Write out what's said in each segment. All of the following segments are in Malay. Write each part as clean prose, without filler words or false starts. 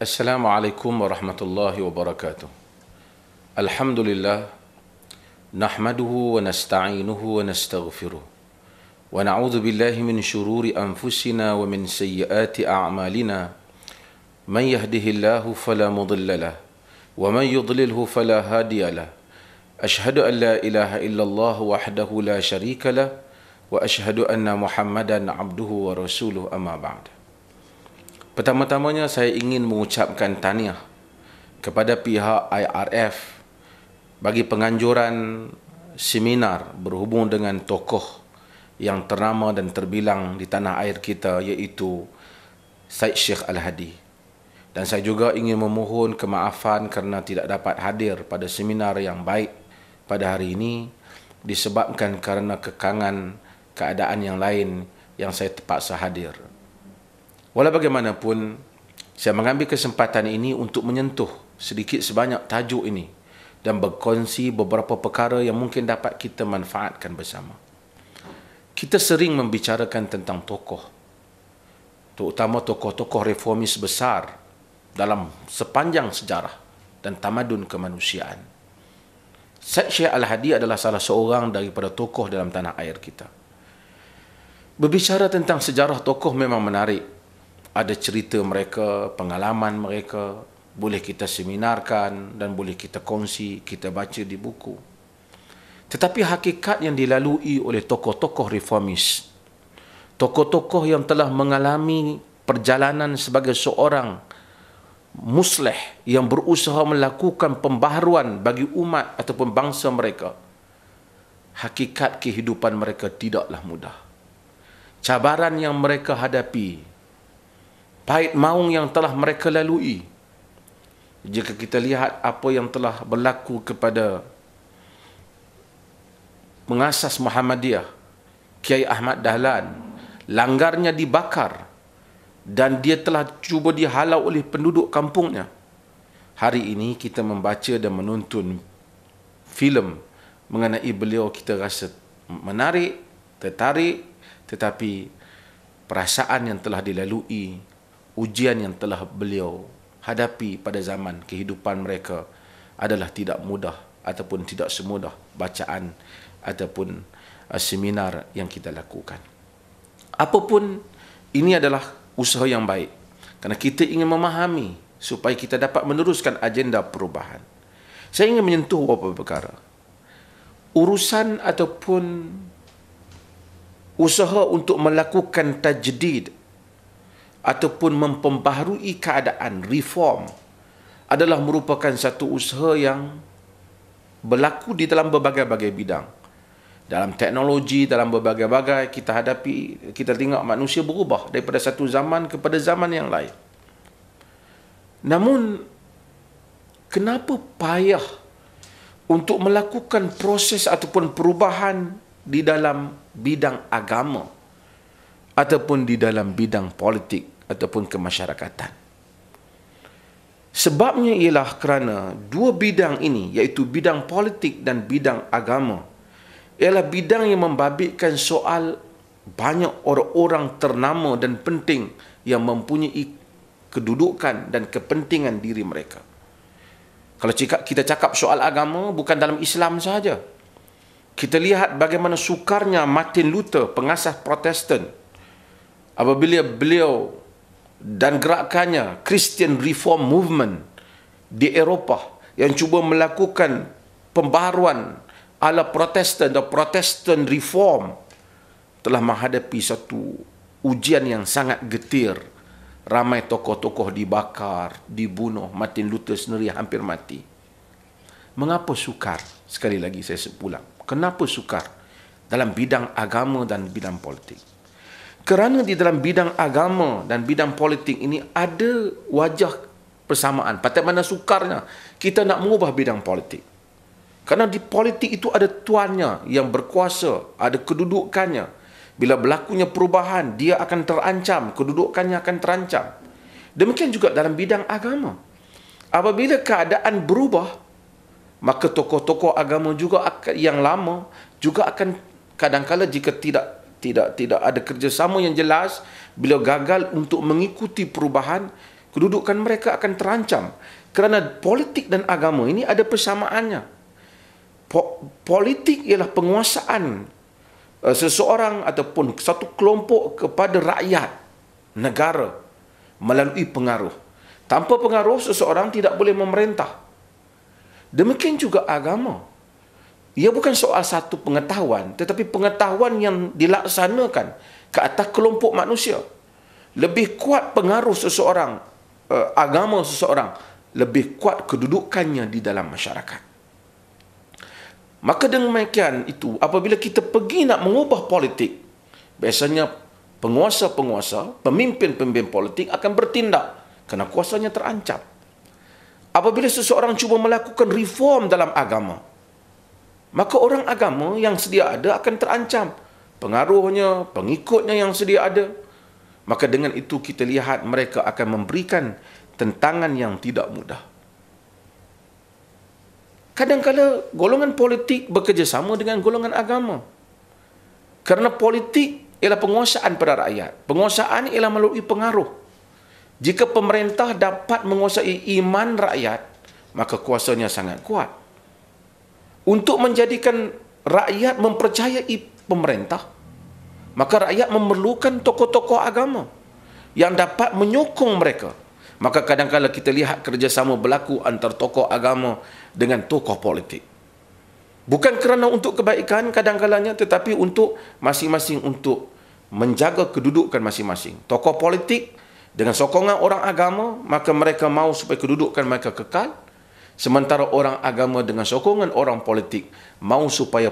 Assalamualaikum warahmatullahi wabarakatuh. Alhamdulillah, nahmaduhu wa nasta'inuhu wa nastaghfiruh. Wa na'udzu billahi min syururi anfusina wa min sayyiati a'malina. Man yahdihillahu fala mudilla lah, wa man yudlilhu fala hadiya lah. Ashhadu an la ilaha illallah wahdahu la syarika lah, wa ashhadu anna Muhammadan abduhu wa rasuluh, amma ba'd. Pertama-tamanya saya ingin mengucapkan tahniah kepada pihak IRF bagi penganjuran seminar berhubung dengan tokoh yang ternama dan terbilang di tanah air kita, iaitu Syed Sheikh Al-Hadi. Dan saya juga ingin memohon kemaafan kerana tidak dapat hadir pada seminar yang baik pada hari ini disebabkan kerana kekangan keadaan yang lain yang saya terpaksa hadir. Walau bagaimanapun, saya mengambil kesempatan ini untuk menyentuh sedikit sebanyak tajuk ini dan berkongsi beberapa perkara yang mungkin dapat kita manfaatkan bersama. Kita sering membicarakan tentang tokoh, terutama tokoh-tokoh reformis besar dalam sepanjang sejarah dan tamadun kemanusiaan. Syed Sheikh Al-Hadi adalah salah seorang daripada tokoh dalam tanah air kita. Berbicara tentang sejarah tokoh memang menarik. Ada cerita mereka, pengalaman mereka, boleh kita seminarkan dan boleh kita kongsi, kita baca di buku. Tetapi hakikat yang dilalui oleh tokoh-tokoh reformis, tokoh-tokoh yang telah mengalami perjalanan sebagai seorang musleh yang berusaha melakukan pembaharuan bagi umat ataupun bangsa mereka, hakikat kehidupan mereka tidaklah mudah. Cabaran yang mereka hadapi, pahit maung yang telah mereka lalui. Jika kita lihat apa yang telah berlaku kepada pengasas Muhammadiyah, Kiai Ahmad Dahlan, langgarnya dibakar dan dia telah cuba dihalau oleh penduduk kampungnya. Hari ini kita membaca dan menonton filem mengenai beliau, kita rasa menarik, tertarik, tetapi perasaan yang telah dilalui, ujian yang telah beliau hadapi pada zaman kehidupan mereka adalah tidak mudah ataupun tidak semudah bacaan ataupun seminar yang kita lakukan. Apapun, ini adalah usaha yang baik kerana kita ingin memahami supaya kita dapat meneruskan agenda perubahan. Saya ingin menyentuh beberapa perkara. Urusan ataupun usaha untuk melakukan tajdid ataupun mempembaharui keadaan, reform, adalah merupakan satu usaha yang berlaku di dalam berbagai-bagai bidang. Dalam teknologi, dalam berbagai-bagai kita hadapi, kita tengok manusia berubah daripada satu zaman kepada zaman yang lain. Namun, kenapa payah untuk melakukan proses ataupun perubahan di dalam bidang agama ataupun di dalam bidang politik ataupun kemasyarakatan? Sebabnya ialah kerana dua bidang ini, iaitu bidang politik dan bidang agama, ialah bidang yang membabitkan soal banyak orang-orang ternama dan penting yang mempunyai kedudukan dan kepentingan diri mereka. Kalau kita cakap soal agama, bukan dalam Islam sahaja. Kita lihat bagaimana sukarnya Martin Luther, pengasas Protestan, apabila beliau dan gerakannya Christian Reform Movement di Eropah yang cuba melakukan pembaharuan ala Protestan atau Protestant Reform, telah menghadapi satu ujian yang sangat getir. Ramai tokoh-tokoh dibakar, dibunuh. Martin Luther sendiri hampir mati. Mengapa sukar? Sekali lagi saya ulang. Kenapa sukar dalam bidang agama dan bidang politik? Kerana di dalam bidang agama dan bidang politik ini ada wajah persamaan. Patut mana sukarnya kita nak mengubah bidang politik. Kerana di politik itu ada tuannya yang berkuasa, ada kedudukannya. Bila berlakunya perubahan, dia akan terancam, kedudukannya akan terancam. Demikian juga dalam bidang agama. Apabila keadaan berubah, maka tokoh-tokoh agama juga yang lama juga akan kadang-kala jika tidak ada kerjasama yang jelas, bila gagal untuk mengikuti perubahan, kedudukan mereka akan terancam kerana politik dan agama ini ada persamaannya. Politik ialah penguasaan seseorang ataupun satu kelompok kepada rakyat negara melalui pengaruh. Tanpa pengaruh, seseorang tidak boleh memerintah. Demikian juga agama. Ia bukan soal satu pengetahuan, tetapi pengetahuan yang dilaksanakan ke atas kelompok manusia. Lebih kuat pengaruh seseorang, agama seseorang, lebih kuat kedudukannya di dalam masyarakat. Maka demikian itu, apabila kita pergi nak mengubah politik, biasanya penguasa-penguasa, pemimpin-pemimpin politik akan bertindak kerana kuasanya terancam. Apabila seseorang cuba melakukan reform dalam agama, maka orang agama yang sedia ada akan terancam. Pengaruhnya, pengikutnya yang sedia ada. Maka dengan itu kita lihat mereka akan memberikan tentangan yang tidak mudah. Kadang-kadang golongan politik bekerjasama dengan golongan agama. Kerana politik ialah penguasaan pada rakyat. Penguasaan ialah melalui pengaruh. Jika pemerintah dapat menguasai iman rakyat, maka kuasanya sangat kuat. Untuk menjadikan rakyat mempercayai pemerintah, maka rakyat memerlukan tokoh-tokoh agama yang dapat menyokong mereka. Maka kadang-kadang kita lihat kerjasama berlaku antara tokoh agama dengan tokoh politik. Bukan kerana untuk kebaikan kadang-kadangnya, tetapi untuk masing-masing untuk menjaga kedudukan masing-masing. Tokoh politik dengan sokongan orang agama, maka mereka mahu supaya kedudukan mereka kekal. Sementara orang agama dengan sokongan orang politik mahu supaya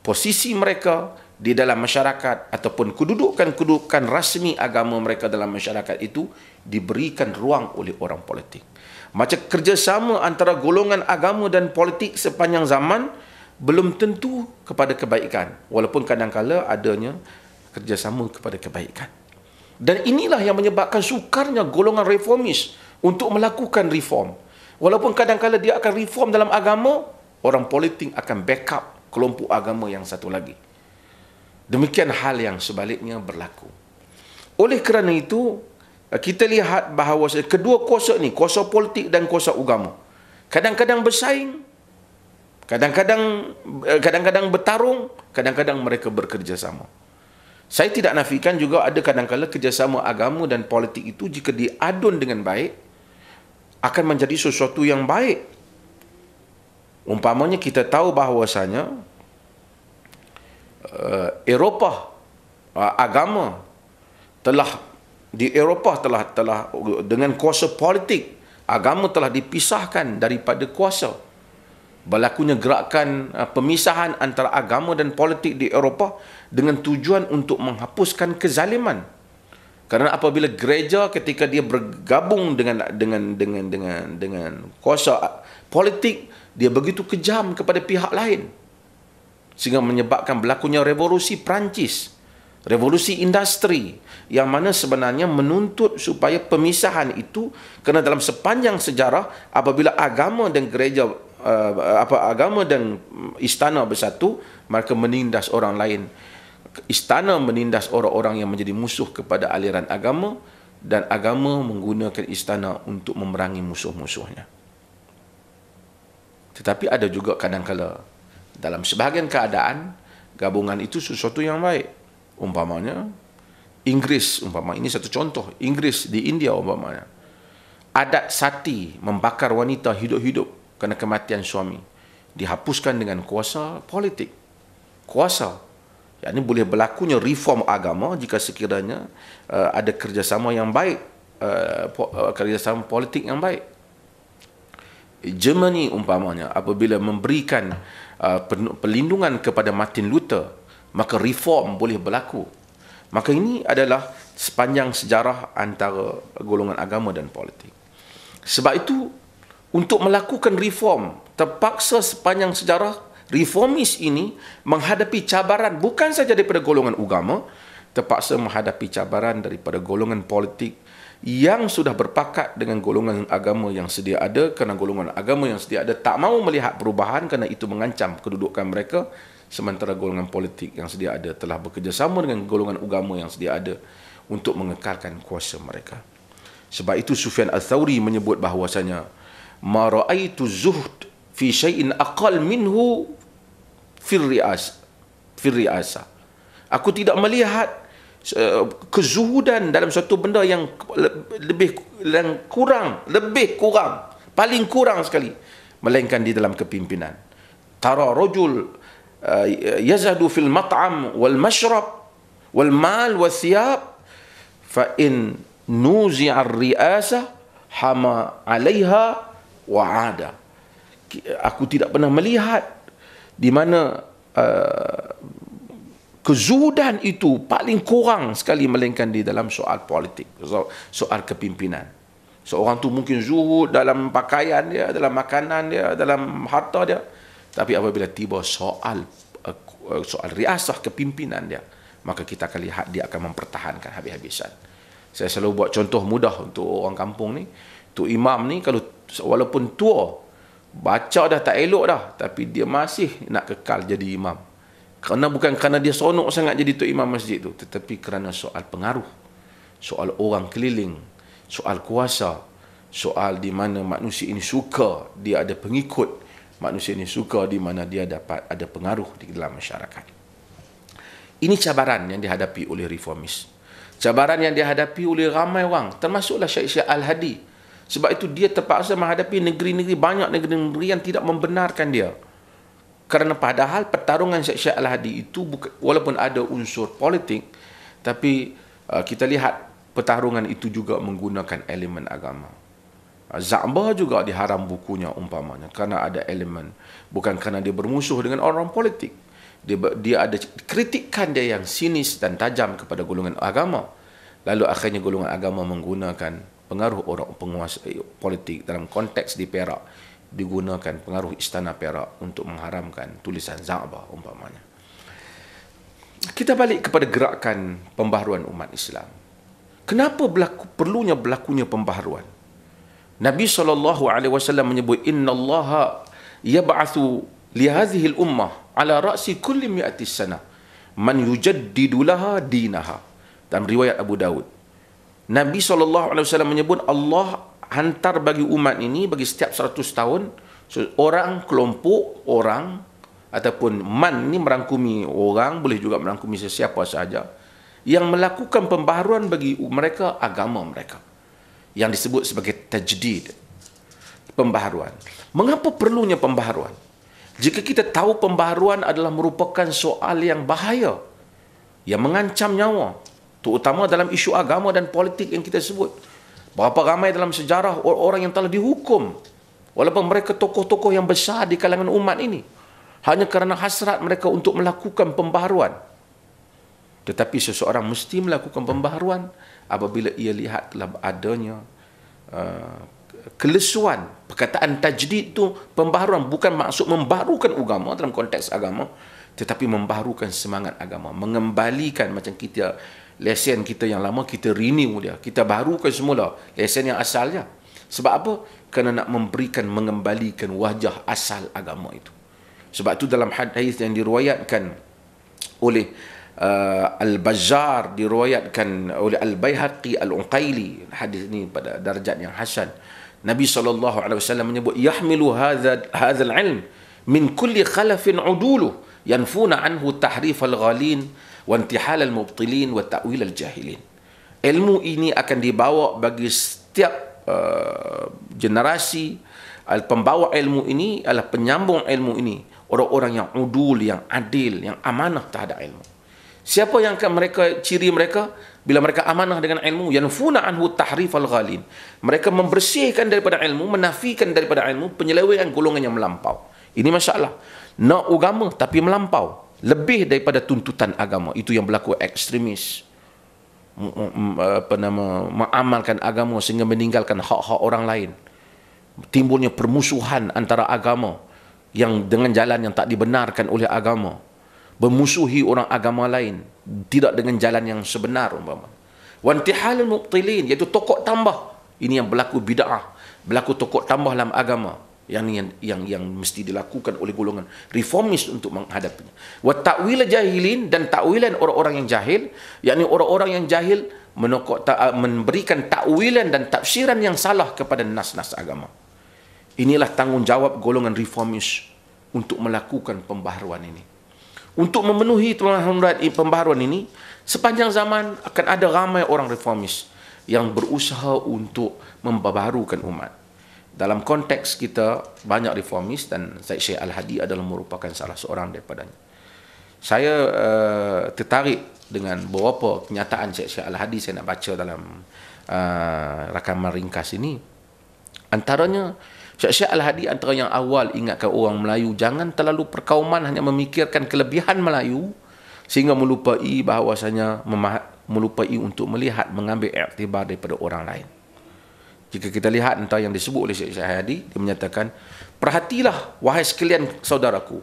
posisi mereka di dalam masyarakat ataupun kedudukan-kedudukan rasmi agama mereka dalam masyarakat itu diberikan ruang oleh orang politik. Macam kerjasama antara golongan agama dan politik sepanjang zaman belum tentu kepada kebaikan, walaupun kadang-kala adanya kerjasama kepada kebaikan. Dan inilah yang menyebabkan sukarnya golongan reformis untuk melakukan reform. Walaupun kadang-kala dia akan reform dalam agama, orang politik akan backup kelompok agama yang satu lagi. Demikian hal yang sebaliknya berlaku. Oleh kerana itu, kita lihat bahawa kedua kuasa ni, kuasa politik dan kuasa agama, kadang-kadang bersaing, kadang-kadang bertarung, kadang-kadang mereka bekerjasama. Saya tidak nafikan juga ada kadang-kadang kerjasama agama dan politik itu jika diadun dengan baik, akan menjadi sesuatu yang baik. Umpamanya kita tahu bahawasanya Eropah, agama di Eropah telah dengan kuasa politik, agama telah dipisahkan daripada kuasa. Berlakunya gerakan pemisahan antara agama dan politik di Eropah dengan tujuan untuk menghapuskan kezaliman. Kerana apabila gereja ketika dia bergabung dengan kuasa politik, dia begitu kejam kepada pihak lain, sehingga menyebabkan berlakunya revolusi Perancis, revolusi industri, yang mana sebenarnya menuntut supaya pemisahan itu, kerana dalam sepanjang sejarah apabila agama dan gereja agama dan istana bersatu, mereka menindas orang lain. Istana menindas orang-orang yang menjadi musuh kepada aliran agama, dan agama menggunakan istana untuk memerangi musuh-musuhnya. Tetapi ada juga kadang-kala dalam sebahagian keadaan gabungan itu sesuatu yang baik. Umpamanya Inggris, ini satu contoh, Inggris di India umpamanya, adat sati membakar wanita hidup-hidup kerana kematian suami dihapuskan dengan kuasa politik. Kuasa, yakni boleh berlakunya reform agama jika sekiranya ada kerjasama yang baik, kerjasama politik yang baik. Germany umpamanya apabila memberikan perlindungan kepada Martin Luther, maka reform boleh berlaku. Maka ini adalah sepanjang sejarah antara golongan agama dan politik. Sebab itu, untuk melakukan reform, terpaksa sepanjang sejarah reformis ini menghadapi cabaran bukan saja daripada golongan agama, terpaksa menghadapi cabaran daripada golongan politik yang sudah berpakat dengan golongan agama yang sedia ada, kerana golongan agama yang sedia ada tak mahu melihat perubahan kerana itu mengancam kedudukan mereka, sementara golongan politik yang sedia ada telah bekerjasama dengan golongan agama yang sedia ada untuk mengekalkan kuasa mereka. Sebab itu Sufyan Ats-Tsauri menyebut bahawasanya ma ra'aitu zuhd fi syai'in aqal minhu fil ri'asa. Aku tidak melihat kezuhudan dalam suatu benda yang paling kurang sekali, melainkan di dalam kepimpinan. Tara rajul yazadu fil mat'am wal mashrab wal mal wal thiyab fa in nuzi'a ar-ri'asa hama 'alaiha wa 'ada. Aku tidak pernah melihat di mana kezuhudan itu paling kurang sekali melainkan di dalam soal politik, soal kepimpinan. Seorang tu mungkin zuhud dalam pakaian dia, dalam makanan dia, dalam harta dia, tapi apabila tiba soal riasah kepimpinan dia, maka kita akan lihat dia akan mempertahankan habis-habisan. Saya selalu buat contoh mudah untuk orang kampung ni. Tu imam ni kalau walaupun tua, baca dah tak elok dah, tapi dia masih nak kekal jadi imam. Kerana bukan kerana dia seronok sangat jadi tok imam masjid tu, tetapi kerana soal pengaruh, soal orang keliling, soal kuasa, soal di mana manusia ini suka dia ada pengikut, manusia ini suka di mana dia dapat ada pengaruh di dalam masyarakat. Ini cabaran yang dihadapi oleh reformis. Cabaran yang dihadapi oleh ramai orang, termasuklah Syekh Al-Hadi. Sebab itu dia terpaksa menghadapi negeri-negeri, banyak negeri-negeri yang tidak membenarkan dia. Kerana padahal pertarungan Syekh Al-Hadi itu walaupun ada unsur politik, tapi kita lihat pertarungan itu juga menggunakan elemen agama. Za'bah juga diharam bukunya umpamanya kerana ada elemen, bukan kerana dia bermusuh dengan orang politik. Dia ada kritikan dia yang sinis dan tajam kepada golongan agama. Lalu akhirnya golongan agama menggunakan pengaruh orang penguasa politik dalam konteks di Perak, digunakan pengaruh Istana Perak untuk mengharamkan tulisan Za'bah umpamanya. Kita balik kepada gerakan pembaharuan umat Islam. Kenapa perlunya berlakunya pembaharuan? Nabi SAW menyebut, Inna Allaha yab'athu li hadhihi al-ummah ala ra'si kulli mi'ati sana man yujaddidu laha dinaha. Dalam riwayat Abu Daud, Nabi SAW menyebut Allah hantar bagi umat ini, bagi setiap 100 tahun, orang, kelompok orang, ataupun man ni merangkumi orang, boleh juga merangkumi sesiapa sahaja, yang melakukan pembaharuan bagi mereka agama mereka, yang disebut sebagai tajdid, pembaharuan. Mengapa perlunya pembaharuan? Jika kita tahu pembaharuan adalah merupakan soal yang bahaya, yang mengancam nyawa, terutama dalam isu agama dan politik yang kita sebut. Berapa ramai dalam sejarah orang yang telah dihukum, walaupun mereka tokoh-tokoh yang besar di kalangan umat ini, hanya kerana hasrat mereka untuk melakukan pembaharuan. Tetapi seseorang mesti melakukan pembaharuan apabila ia lihat telah adanya kelesuan. Perkataan tajdid itu pembaharuan, bukan maksud membaharukan agama dalam konteks agama, tetapi membaharukan semangat agama, mengembalikan macam kita lesen kita yang lama, kita renew dia, kita baharukan semula lesen yang asalnya. Sebab apa? Kerana nak mengembalikan wajah asal agama itu. Sebab itu dalam hadis yang diriwayatkan oleh Al-Bazzar, diriwayatkan oleh Al-Baihaqi, Al-Unqaili, hadis ini pada darjat yang hasan, Nabi SAW menyebut, yahmilu hadzal ilm min kulli khalafin uduluh yanfuna anhu tahrif al-ghalin wa intihal al-mubtilin wa ta'wil al-jahilin. Ilmu ini akan dibawa bagi setiap generasi. Pembawa ilmu ini adalah penyambung ilmu ini, orang-orang yang udul, yang adil, yang amanah terhadap ilmu. Siapa yang akan ciri mereka bila mereka amanah dengan ilmu? Yanfuna anhu tahrif al-ghalin. Mereka membersihkan daripada ilmu, menafikan daripada ilmu penyelewengan golongan yang melampau. Ini masalah. Nak agama tapi melampau, lebih daripada tuntutan agama. Itu yang berlaku ekstremis. Mengamalkan agama sehingga meninggalkan hak-hak orang lain. Timbulnya permusuhan antara agama yang dengan jalan yang tak dibenarkan oleh agama, bermusuhi orang agama lain tidak dengan jalan yang sebenar umpama. Wantihal al-mubtilin, iaitu tokok tambah. Ini yang berlaku bid'ah, berlaku tokok tambah dalam agama. yang mesti dilakukan oleh golongan reformis untuk menghadapinya. Wa ta'wil jahilin, dan takwilan orang-orang yang jahil, yakni orang-orang yang jahil memberikan takwilan dan tafsiran yang salah kepada nas-nas agama. Inilah tanggungjawab golongan reformis untuk melakukan pembaharuan ini. Untuk memenuhi pembaharuan ini, sepanjang zaman akan ada ramai orang reformis yang berusaha untuk membaharukan umat. Dalam konteks kita, banyak reformis dan Syekh Al-Hadi adalah merupakan salah seorang daripadanya. Saya tertarik dengan beberapa kenyataan Syekh Al-Hadi saya nak baca dalam rakaman ringkas ini. Antaranya, Syekh Al-Hadi antara yang awal ingatkan orang Melayu jangan terlalu perkauman hanya memikirkan kelebihan Melayu sehingga melupai bahawasanya melupai untuk melihat, mengambil iktibar daripada orang lain. Jika kita lihat entah yang disebut oleh Syekh Al-Hadi, dia menyatakan, perhatilah wahai sekalian saudaraku,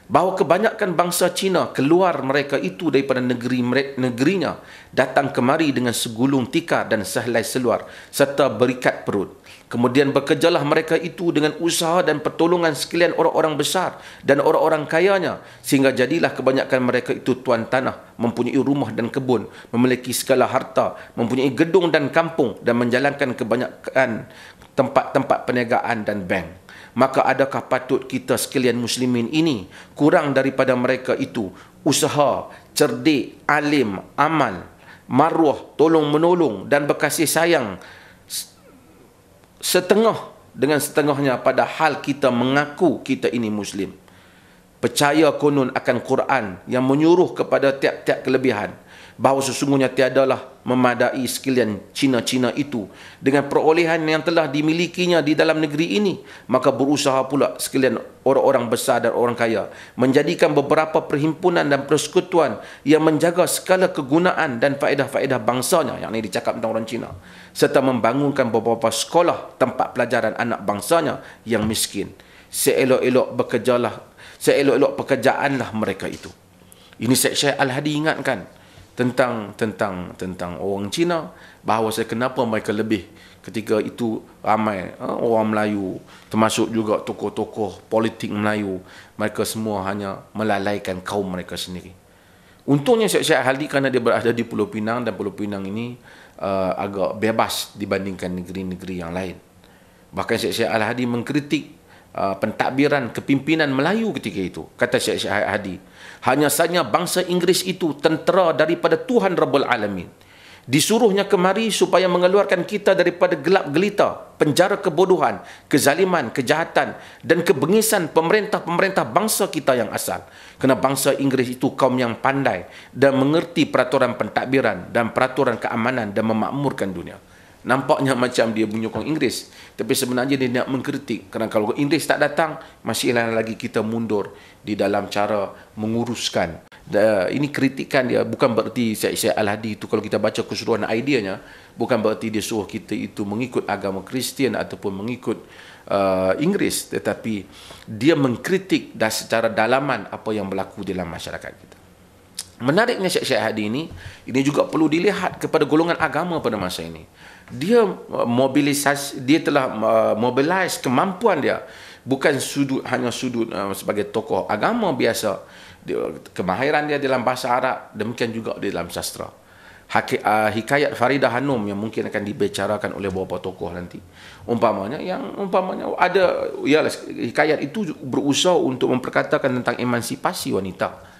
bahawa kebanyakan bangsa Cina keluar mereka itu daripada negerinya, datang kemari dengan segulung tikar dan sehelai seluar serta berikat perut. Kemudian bekerjalah mereka itu dengan usaha dan pertolongan sekalian orang-orang besar dan orang-orang kayanya, sehingga jadilah kebanyakan mereka itu tuan tanah, mempunyai rumah dan kebun, memiliki segala harta, mempunyai gedung dan kampung, dan menjalankan kebanyakan tempat-tempat perniagaan dan bank. Maka adakah patut kita sekalian muslimin ini kurang daripada mereka itu usaha, cerdik, alim, amal, maruah, tolong-menolong dan berkasih sayang setengah dengan setengahnya, padahal kita mengaku kita ini Muslim. Percaya konon akan Quran yang menyuruh kepada tiap-tiap kelebihan, bahawa sesungguhnya tiadalah memadai sekalian Cina-Cina itu dengan perolehan yang telah dimilikinya di dalam negeri ini. Maka berusaha pula sekalian orang-orang besar dan orang kaya menjadikan beberapa perhimpunan dan persekutuan yang menjaga segala kegunaan dan faedah-faedah bangsanya, yang ini dicakap tentang orang Cina, serta membangunkan beberapa sekolah tempat pelajaran anak bangsanya yang miskin. Seelok-elok pekerjaanlah mereka itu. Ini Syekh Al-Hadi ingatkan tentang orang Cina, bahawa kenapa mereka lebih ketika itu ramai orang Melayu, termasuk juga tokoh-tokoh politik Melayu, mereka semua hanya melalaikan kaum mereka sendiri. Untungnya Syekh Al-Hadi kerana dia berada di Pulau Pinang, dan Pulau Pinang ini agak bebas dibandingkan negeri-negeri yang lain. Bahkan Syekh Al-Hadi mengkritik pentadbiran kepimpinan Melayu ketika itu. Kata Syekh Al-Hadi, hanya saja bangsa Inggeris itu tentera daripada Tuhan Rabbul Alamin. Disuruhnya kemari supaya mengeluarkan kita daripada gelap gelita, penjara kebodohan, kezaliman, kejahatan dan kebengisan pemerintah-pemerintah bangsa kita yang asal. Kerana bangsa Inggeris itu kaum yang pandai dan mengerti peraturan pentadbiran dan peraturan keamanan dan memakmurkan dunia. Nampaknya macam dia menyokong Inggeris, tapi sebenarnya dia nak mengkritik. Kerana kalau Inggeris tak datang, masihlah lagi kita mundur di dalam cara menguruskan. Ini kritikan dia, bukan bererti Syekh Al-Hadi itu, kalau kita baca keseluruhan ideanya, bukan bererti dia suruh kita itu mengikut agama Kristian ataupun mengikut Inggeris, tetapi dia mengkritik secara dalaman apa yang berlaku dalam masyarakat kita. Menariknya Syekh Al-Hadi ini juga perlu dilihat kepada golongan agama pada masa ini. Dia telah mobilize kemampuan dia, bukan hanya sudut sebagai tokoh agama biasa. Kemahiran dia dalam bahasa Arab, demikian juga di dalam sastra. Hikayat Faridah Hanum yang mungkin akan dibicarakan oleh beberapa tokoh nanti, umpamanya ada, ialah hikayat itu berusaha untuk memperkatakan tentang emansipasi wanita.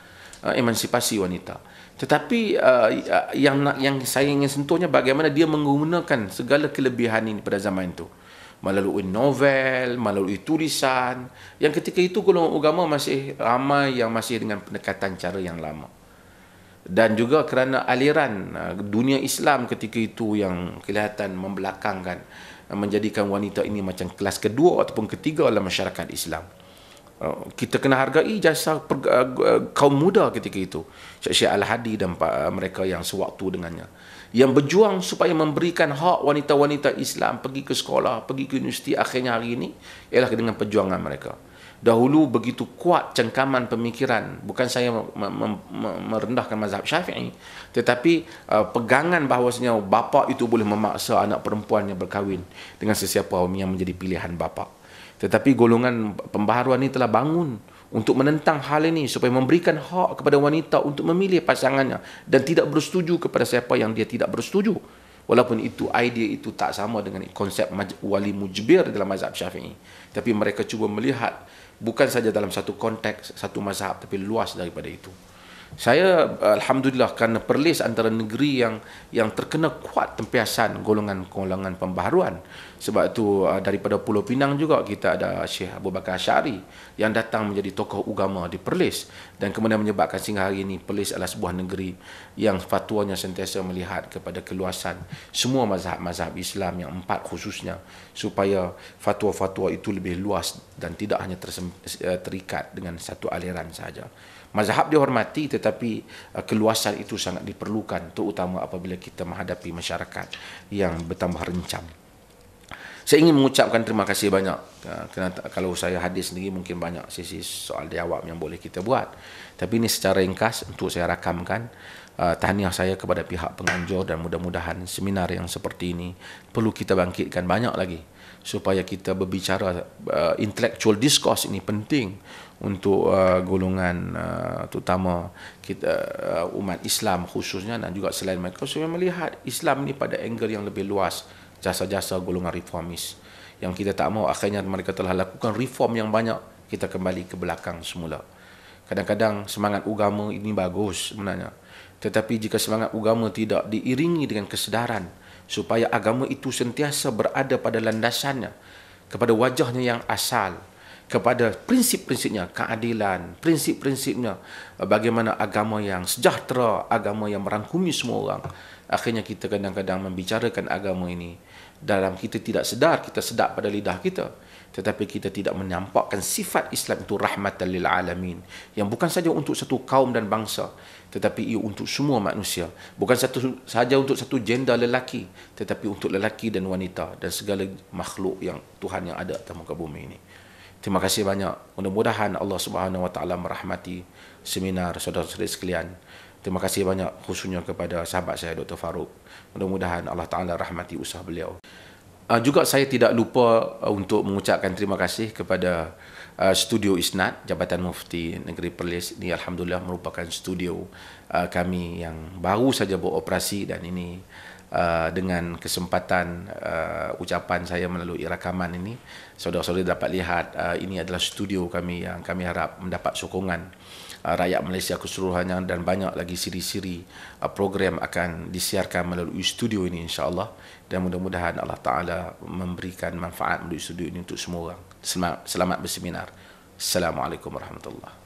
Tetapi yang saya ingin sentuhnya bagaimana dia menggunakan segala kelebihan ini pada zaman itu, melalui novel, melalui tulisan, yang ketika itu golongan agama masih ramai yang masih dengan pendekatan cara yang lama. Dan juga kerana aliran dunia Islam ketika itu yang kelihatan membelakangkan, menjadikan wanita ini macam kelas kedua ataupun ketiga dalam masyarakat Islam. Kita kena hargai jasa kaum muda ketika itu, Syekh Al-Hadi dan mereka yang sewaktu dengannya, yang berjuang supaya memberikan hak wanita-wanita Islam pergi ke sekolah, pergi ke universiti. Akhirnya hari ini ialah dengan perjuangan mereka. Dahulu begitu kuat cengkaman pemikiran, bukan saya merendahkan mazhab Syafi'i, tetapi pegangan bahawasanya bapa itu boleh memaksa anak perempuannya berkahwin dengan sesiapa yang menjadi pilihan bapa. Tetapi golongan pembaharuan ini telah bangun untuk menentang hal ini supaya memberikan hak kepada wanita untuk memilih pasangannya dan tidak bersetuju kepada siapa yang dia tidak bersetuju. Walaupun itu idea itu tak sama dengan konsep wali mujbir dalam mazhab Syafi'i. Tapi mereka cuba melihat bukan saja dalam satu konteks, satu mazhab, tapi luas daripada itu. Saya alhamdulillah kerana Perlis antara negeri yang terkena kuat tempiasan golongan-golongan pembaharuan. Sebab itu daripada Pulau Pinang juga kita ada Syekh Abu Bakar Asy'ari yang datang menjadi tokoh agama di Perlis dan kemudian menyebabkan sehingga hari ini Perlis adalah sebuah negeri yang fatwanya sentiasa melihat kepada keluasan semua mazhab-mazhab Islam yang 4 khususnya supaya fatwa-fatwa itu lebih luas dan tidak hanya terikat dengan satu aliran sahaja. Mazhab dihormati tetapi keluasan itu sangat diperlukan terutama apabila kita menghadapi masyarakat yang bertambah rencam. Saya ingin mengucapkan terima kasih banyak kerana kalau saya hadir sendiri mungkin banyak sesi soal jawab yang boleh kita buat. Tapi ini secara ringkas untuk saya rakamkan tahniah saya kepada pihak penganjur dan mudah-mudahan seminar yang seperti ini perlu kita bangkitkan banyak lagi supaya kita berbicara intellectual discourse ini penting untuk golongan terutama kita umat Islam khususnya dan juga selain mereka supaya melihat Islam ini pada angle yang lebih luas, jasa-jasa golongan reformis yang kita tak mahu akhirnya mereka telah lakukan reform yang banyak kita kembali ke belakang semula. Kadang-kadang semangat agama ini bagus sebenarnya, tetapi jika semangat agama tidak diiringi dengan kesedaran supaya agama itu sentiasa berada pada landasannya, kepada wajahnya yang asal, kepada prinsip-prinsipnya, keadilan, prinsip-prinsipnya, bagaimana agama yang sejahtera, agama yang merangkumi semua orang. Akhirnya kita kadang-kadang membicarakan agama ini dalam kita tidak sedar, kita sedap pada lidah kita, tetapi kita tidak menampakkan sifat Islam itu rahmatan lil alamin, yang bukan saja untuk satu kaum dan bangsa, tetapi ia untuk semua manusia, bukan saja untuk satu gender lelaki, tetapi untuk lelaki dan wanita dan segala makhluk yang Tuhan yang ada atas muka bumi ini. Terima kasih banyak. Mudah-mudahan Allah Subhanahu Wa Taala merahmati seminar saudara-saudari sekalian. Terima kasih banyak khususnya kepada sahabat saya Dr. Farouk. Mudah-mudahan Allah Taala rahmati usaha beliau. Juga saya tidak lupa untuk mengucapkan terima kasih kepada Studio Isnad Jabatan Mufti Negeri Perlis. Ini alhamdulillah merupakan studio kami yang baru saja beroperasi dan ini dengan kesempatan ucapan saya melalui rakaman ini, saudara-saudara dapat lihat ini adalah studio kami yang kami harap mendapat sokongan rakyat Malaysia keseluruhannya dan banyak lagi siri-siri program akan disiarkan melalui studio ini insya-Allah dan mudah-mudahan Allah Taala memberikan manfaat melalui studio ini untuk semua orang. Selamat berseminar. Assalamualaikum warahmatullahi